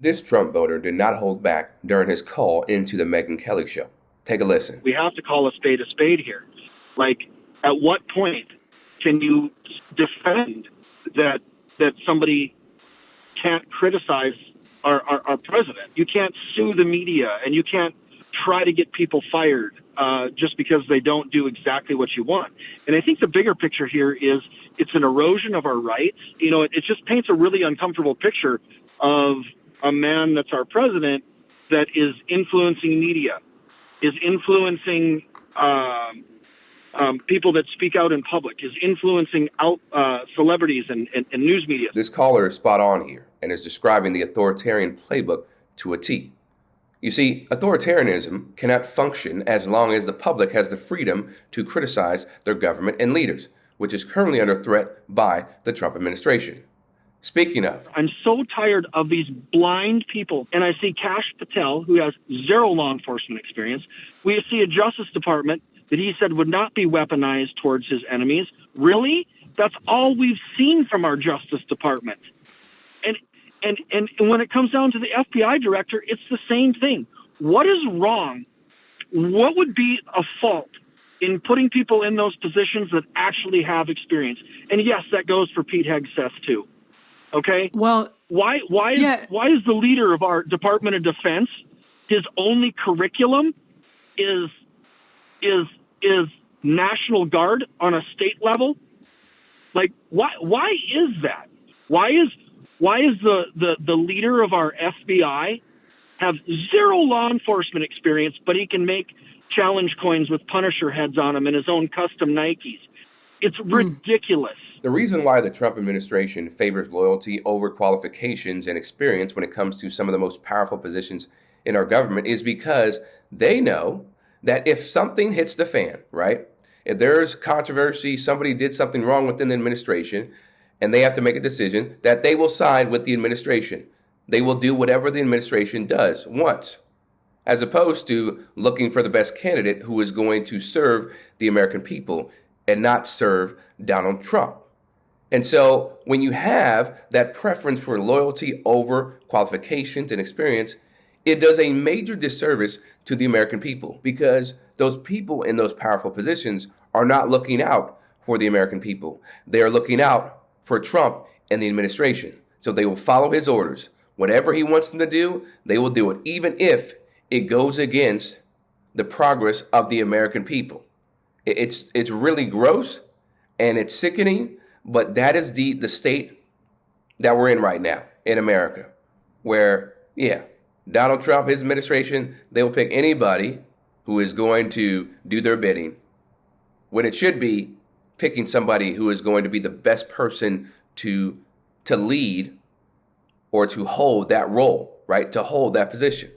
This Trump voter did not hold back during his call into the Megyn Kelly Show. Take a listen. We have to call a spade here. Like, at what point can you defend that somebody can't criticize our president? You can't sue the media, and you can't try to get people fired just because they don't do exactly what you want. And I think the bigger picture here is it's an erosion of our rights. You know, it just paints a really uncomfortable picture of a man that's our president that is influencing media, is influencing people that speak out in public, is influencing celebrities and news media. This caller is spot on here and is describing the authoritarian playbook to a T. You see, authoritarianism cannot function as long as the public has the freedom to criticize their government and leaders, which is currently under threat by the Trump administration. Speaking of, I'm so tired of these blind people. And I see Kash Patel, who has zero law enforcement experience. We see a Justice Department that he said would not be weaponized towards his enemies. Really? That's all we've seen from our Justice Department. And when it comes down to the FBI director, it's the same thing. What is wrong? What would be a fault in putting people in those positions that actually have experience? And yes, that goes for Pete Hegseth too. Okay. Well, why is the leader of our Department of Defense, his only curriculum is National Guard on a state level? Like, why is that? Why is the leader of our FBI have zero law enforcement experience, but he can make challenge coins with Punisher heads on them and his own custom Nikes? It's ridiculous. The reason why the Trump administration favors loyalty over qualifications and experience when it comes to some of the most powerful positions in our government is because they know that if something hits the fan, right? If there's controversy, somebody did something wrong within the administration, and they have to make a decision, that they will side with the administration. They will do whatever the administration does once, as opposed to looking for the best candidate who is going to serve the American people and not serve Donald Trump. And so when you have that preference for loyalty over qualifications and experience, it does a major disservice to the American people, because those people in those powerful positions are not looking out for the American people. They are looking out for Trump and the administration. So they will follow his orders. Whatever he wants them to do, they will do it, even if it goes against the progress of the American people. It's really gross and it's sickening, but that is the state that we're in right now in America, where, yeah, Donald Trump, his administration, they will pick anybody who is going to do their bidding, when it should be picking somebody who is going to be the best person to lead or to hold that role, right? To hold that position.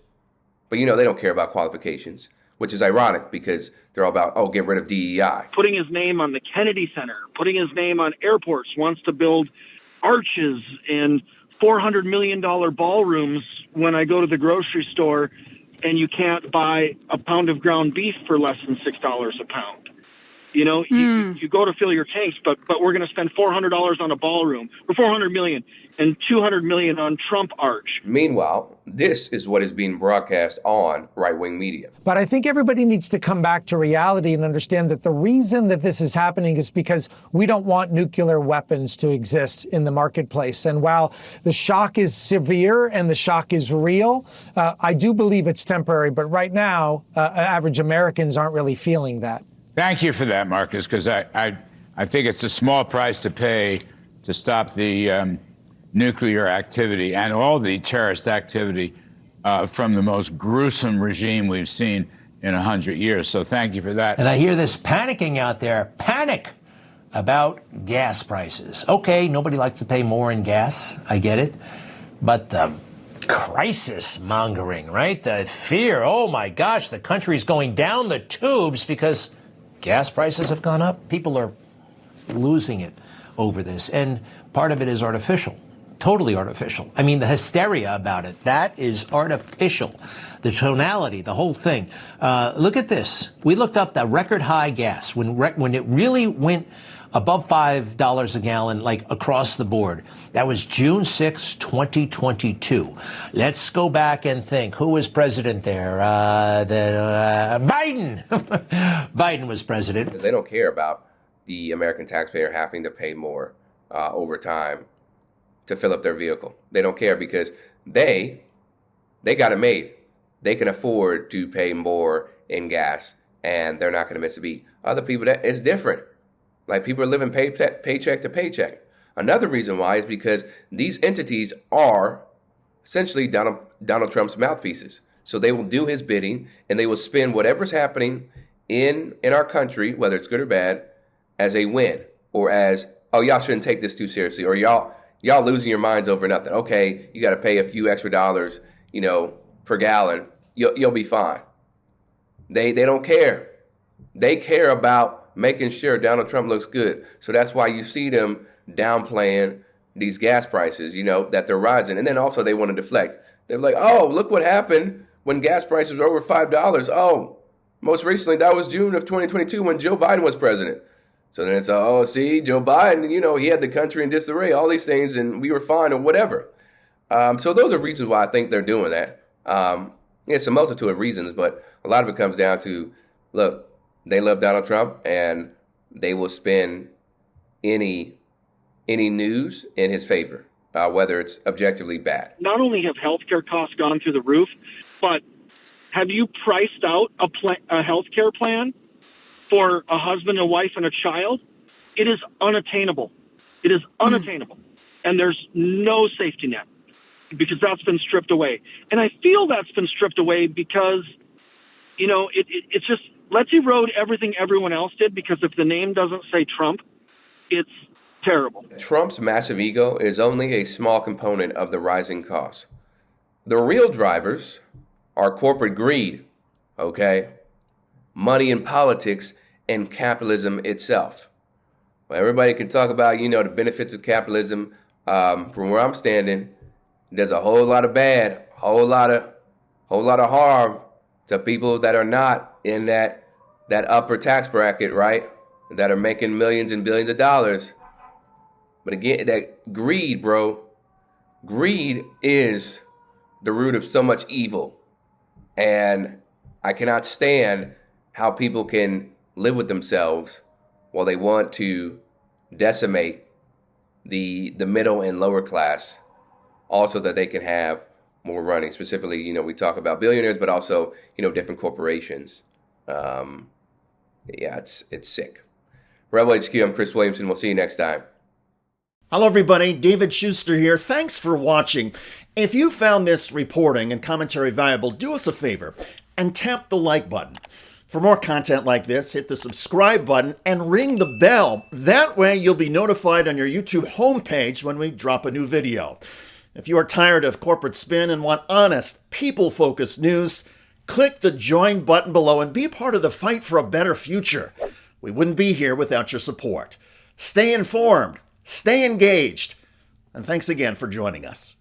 But you know, they don't care about qualifications, which is ironic because they're all about, oh, get rid of DEI. Putting his name on the Kennedy Center, putting his name on airports, wants to build arches and $400 million ballrooms when I go to the grocery store and you can't buy a pound of ground beef for less than $6 a pound. You know, you go to fill your tanks, but we're going to spend $400 on a ballroom, or $400 million, and $200 million on Trump Arch. Meanwhile, this is what is being broadcast on right-wing media. But I think everybody needs to come back to reality and understand that the reason that this is happening is because we don't want nuclear weapons to exist in the marketplace. And while the shock is severe and the shock is real, I do believe it's temporary. But right now, average Americans aren't really feeling that. Thank you for that, Marcus, because I think it's a small price to pay to stop the nuclear activity and all the terrorist activity from the most gruesome regime we've seen in 100 years. So thank you for that. And I hear this panicking out there, panic about gas prices. Okay, nobody likes to pay more in gas. I get it. But the crisis mongering, right? The fear, oh my gosh, the country's going down the tubes because gas prices have gone up. People are losing it over this. And part of it is artificial, totally artificial. I mean, the hysteria about it, that is artificial. The tonality, the whole thing. Look at this. We looked up the record high gas when it really went above $5 a gallon, like across the board. That was June 6, 2022. Let's go back and think. Who was president there? Biden. Biden was president. They don't care about the American taxpayer having to pay more over time to fill up their vehicle. They don't care because they got it made. They can afford to pay more in gas, and they're not going to miss a beat. Other people, that it's different. Like, people are living paycheck to paycheck. Another reason why is because these entities are essentially Donald Trump's mouthpieces. So they will do his bidding, and they will spin whatever's happening in our country, whether it's good or bad, as a win, or as, oh, y'all shouldn't take this too seriously, or y'all losing your minds over nothing. Okay, you got to pay a few extra dollars, per gallon. You'll be fine. They don't care. They care about making sure Donald Trump looks good. So that's why you see them downplaying these gas prices, that they're rising. And then also they want to deflect. They're like, oh, look what happened when gas prices were over $5. Oh, most recently, that was June of 2022 when Joe Biden was president. So then it's, oh, see, Joe Biden, he had the country in disarray, all these things, and we were fine or whatever. So those are reasons why I think they're doing that. It's a multitude of reasons, but a lot of it comes down to, look, they love Donald Trump, and they will spin any news in his favor, whether it's objectively bad. Not only have healthcare costs gone through the roof, but have you priced out a healthcare plan for a husband, a wife, and a child? It is unattainable. It is unattainable. And there's no safety net because that's been stripped away. And I feel that's been stripped away because, it's just, let's erode everything everyone else did, because if the name doesn't say Trump, it's terrible. Trump's massive ego is only a small component of the rising costs. The real drivers are corporate greed, okay? Money in politics and capitalism itself. Well, everybody can talk about, the benefits of capitalism. From where I'm standing, there's a whole lot of bad, whole lot of harm to people that are not in that upper tax bracket, right? That are making millions and billions of dollars. But again, that greed, bro, greed is the root of so much evil. And I cannot stand how people can live with themselves while they want to decimate the middle and lower class, also that they can have more running. Specifically, we talk about billionaires, but also, different corporations. It's sick. Rebel HQ, I'm Chris Williamson. We'll see you next time. Hello, everybody. David Schuster here. Thanks for watching. If you found this reporting and commentary valuable, do us a favor and tap the like button. For more content like this, hit the subscribe button and ring the bell. That way you'll be notified on your YouTube homepage when we drop a new video. If you are tired of corporate spin and want honest, people-focused news, click the join button below and be part of the fight for a better future. We wouldn't be here without your support. Stay informed, stay engaged, and thanks again for joining us.